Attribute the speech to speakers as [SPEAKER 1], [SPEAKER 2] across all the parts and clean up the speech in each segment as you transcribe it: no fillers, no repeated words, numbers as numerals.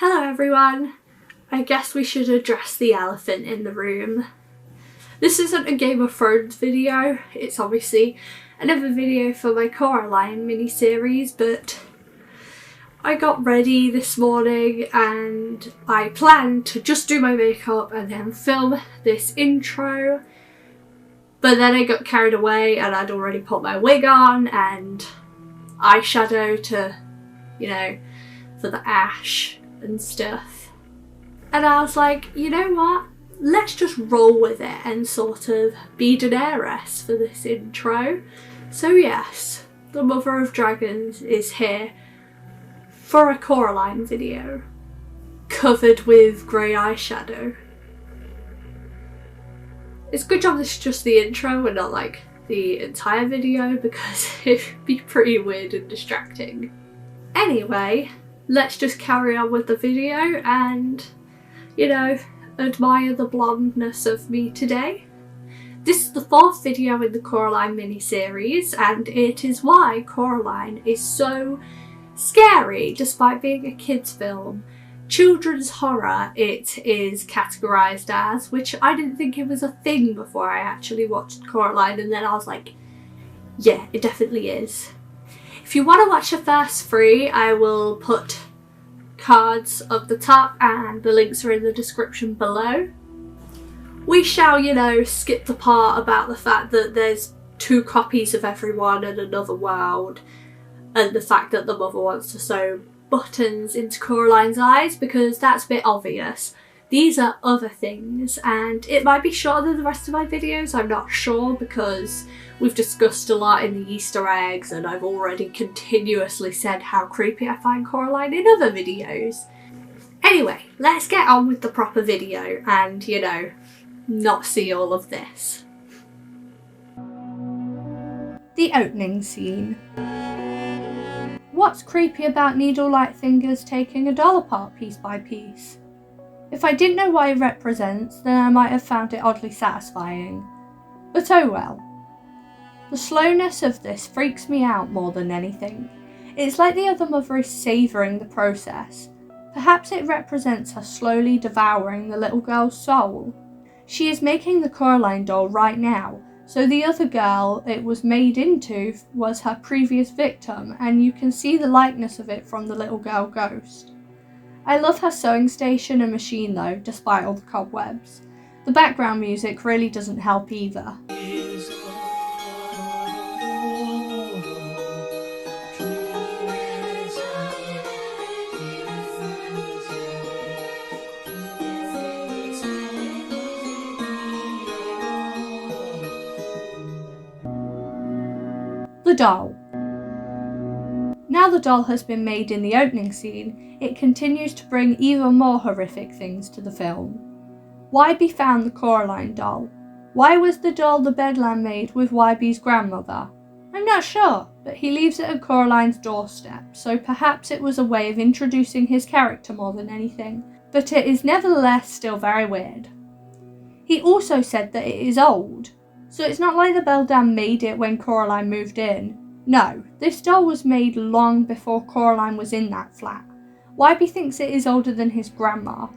[SPEAKER 1] Hello everyone! I guess we should address the elephant in the room. This isn't a Game of Thrones video, it's obviously another video for my Coraline mini-series, but I got ready this morning and I planned to just do my makeup and then film this intro, but then I got carried away and I'd already put my wig on and eyeshadow to, for the ash and stuff. And I was like, you know what? Let's just roll with it and sort of be Daenerys for this intro. So yes, the Mother of Dragons is here for a Coraline video, covered with grey eyeshadow. It's a good job this is just the intro and not like the entire video, because it'd be pretty weird and distracting. Anyway, let's just carry on with the video and, admire the blondness of me today. This is the fourth video in the Coraline mini-series, and it is why Coraline is so scary despite being a kids' film. Children's horror it is categorised as, which I didn't think it was a thing before I actually watched Coraline, and then I was like, yeah, it definitely is. If you want to watch the first three, I will put cards up the top and the links are in the description below. We shall, skip the part about the fact that there's two copies of everyone in another world, and the fact that the mother wants to sew buttons into Coraline's eyes, because that's a bit obvious. These are other things, and it might be shorter than the rest of my videos, I'm not sure, because we've discussed a lot in the Easter eggs and I've already continuously said how creepy I find Coraline in other videos. Anyway, let's get on with the proper video and, not see all of this. The opening scene. What's creepy about needle-like fingers taking a doll apart piece by piece? If I didn't know what it represents, then I might have found it oddly satisfying. But oh well. The slowness of this freaks me out more than anything. It's like the other mother is savouring the process. Perhaps it represents her slowly devouring the little girl's soul. She is making the Coraline doll right now, so the other girl it was made into was her previous victim, and you can see the likeness of it from the little girl ghost. I love her sewing station and machine though, despite all the cobwebs. The background music really doesn't help either. The doll. Now the doll has been made in the opening scene, it continues to bring even more horrific things to the film. Wybie found the Coraline doll. Why was the doll the Bedlam made with Wybie's grandmother? I'm not sure, but he leaves it at Coraline's doorstep, so perhaps it was a way of introducing his character more than anything, but it is nevertheless still very weird. He also said that it is old, so it's not like the Beldam made it when Coraline moved in. No, this doll was made long before Coraline was in that flat. Wybie thinks it is older than his grandma,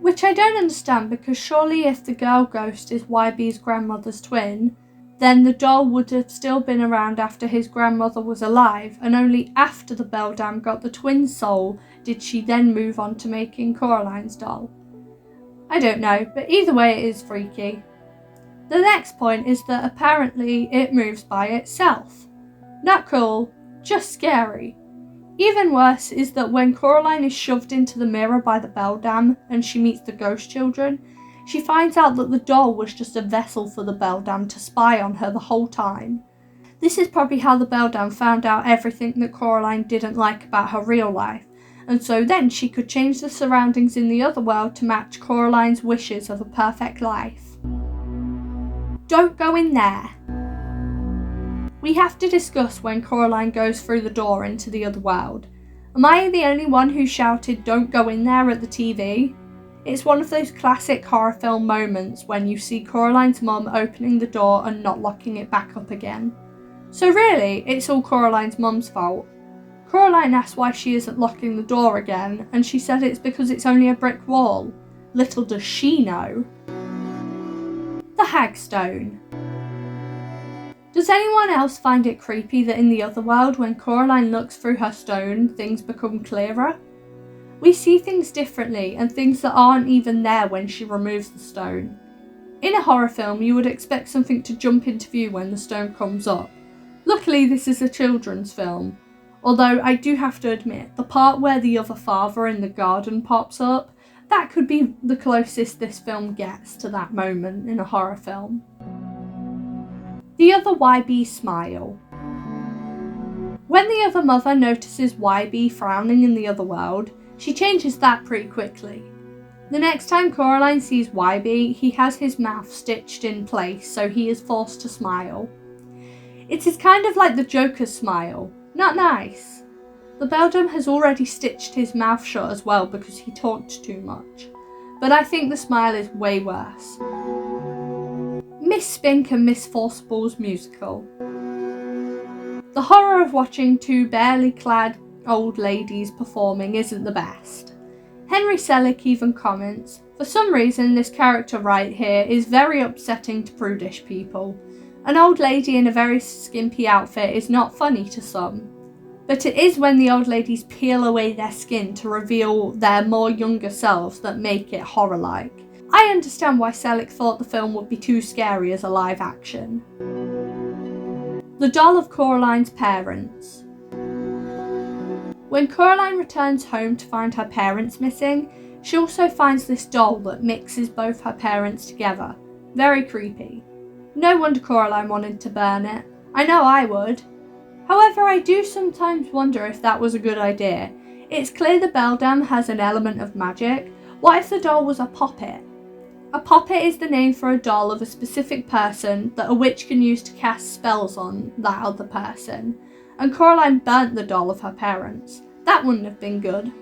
[SPEAKER 1] which I don't understand, because surely if the girl ghost is Wybie's grandmother's twin, then the doll would have still been around after his grandmother was alive, and only after the Beldam got the twin soul did she then move on to making Coraline's doll. I don't know, but either way it is freaky. The next point is that apparently it moves by itself. Not cool, just scary. Even worse is that when Coraline is shoved into the mirror by the Beldam and she meets the ghost children, she finds out that the doll was just a vessel for the Beldam to spy on her the whole time. This is probably how the Beldam found out everything that Coraline didn't like about her real life, and so then she could change the surroundings in the other world to match Coraline's wishes of a perfect life. Don't go in there. We have to discuss when Coraline goes through the door into the other world. Am I the only one who shouted "don't go in there" at the TV? It's one of those classic horror film moments when you see Coraline's mum opening the door and not locking it back up again. So really, it's all Coraline's mum's fault. Coraline asks why she isn't locking the door again, and she said it's because it's only a brick wall. Little does she know. The Hagstone. Does anyone else find it creepy that in the other world, when Coraline looks through her stone, things become clearer? We see things differently and things that aren't even there when she removes the stone. In a horror film, you would expect something to jump into view when the stone comes up. Luckily, this is a children's film. Although I do have to admit, the part where the other father in the garden pops up, that could be the closest this film gets to that moment in a horror film. The other YB smile. When the other mother notices YB frowning in the other world, she changes that pretty quickly. The next time Coraline sees YB, he has his mouth stitched in place, so he is forced to smile. It is kind of like the Joker's smile. Not nice. The beldam has already stitched his mouth shut as well because he talked too much. But I think the smile is way worse. Miss Spink and Miss Forcible's musical. The horror of watching two barely clad old ladies performing isn't the best. Henry Selick even comments, "For some reason this character right here is very upsetting to prudish people. An old lady in a very skimpy outfit is not funny to some. But it is when the old ladies peel away their skin to reveal their more younger selves that make it horror-like." I understand why Selick thought the film would be too scary as a live action. The doll of Coraline's parents. When Coraline returns home to find her parents missing, she also finds this doll that mixes both her parents together. Very creepy. No wonder Coraline wanted to burn it. I know I would. However, I do sometimes wonder if that was a good idea. It's clear the beldam has an element of magic. What if the doll was a poppet? A poppet is the name for a doll of a specific person that a witch can use to cast spells on that other person. And Coraline burnt the doll of her parents. That wouldn't have been good.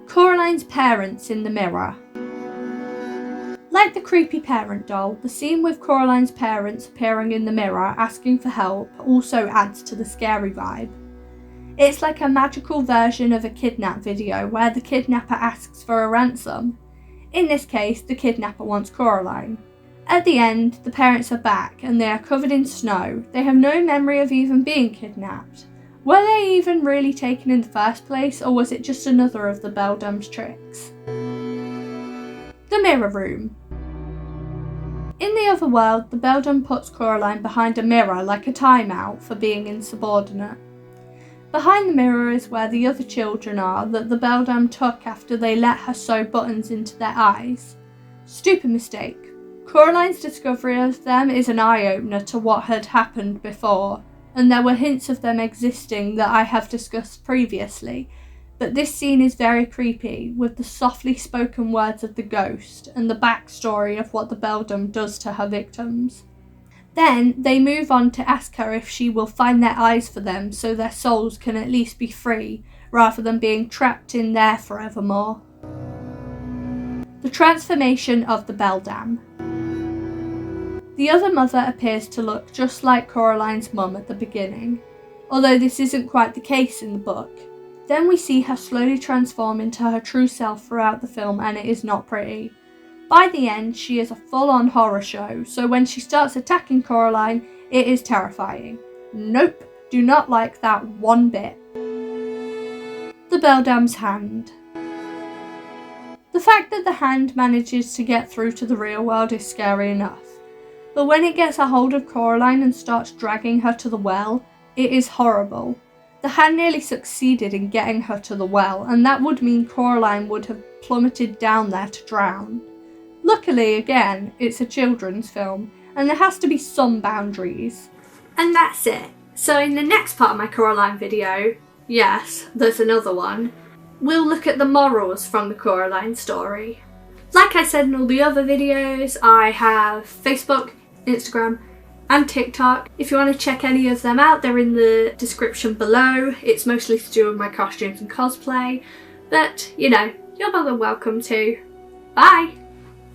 [SPEAKER 1] Coraline's parents in the mirror. Like the creepy parent doll, the scene with Coraline's parents appearing in the mirror asking for help also adds to the scary vibe. It's like a magical version of a kidnap video where the kidnapper asks for a ransom. In this case, the kidnapper wants Coraline. At the end, the parents are back and they are covered in snow. They have no memory of even being kidnapped. Were they even really taken in the first place, or was it just another of the beldam's tricks? The mirror room. In the other world, the beldam puts Coraline behind a mirror like a timeout for being insubordinate. Behind the mirror is where the other children are that the beldam took after they let her sew buttons into their eyes. Stupid mistake. Coraline's discovery of them is an eye-opener to what had happened before, and there were hints of them existing that I have discussed previously, but this scene is very creepy, with the softly spoken words of the ghost and the backstory of what the beldam does to her victims. Then they move on to ask her if she will find their eyes for them so their souls can at least be free, rather than being trapped in there forevermore. The transformation of the beldam. The other mother appears to look just like Coraline's mum at the beginning, although this isn't quite the case in the book. Then we see her slowly transform into her true self throughout the film, and it is not pretty. By the end, she is a full-on horror show, so when she starts attacking Coraline, it is terrifying. Nope, do not like that one bit. The beldam's hand. The fact that the hand manages to get through to the real world is scary enough, but when it gets a hold of Coraline and starts dragging her to the well, it is horrible. The hand nearly succeeded in getting her to the well, and that would mean Coraline would have plummeted down there to drown. Luckily, again, it's a children's film, and there has to be some boundaries. And that's it. So in the next part of my Coraline video, yes, there's another one, we'll look at the morals from the Coraline story. Like I said in all the other videos, I have Facebook, Instagram, and TikTok. If you want to check any of them out, they're in the description below. It's mostly to do with my costumes and cosplay, but you know, you're more than welcome to. Bye!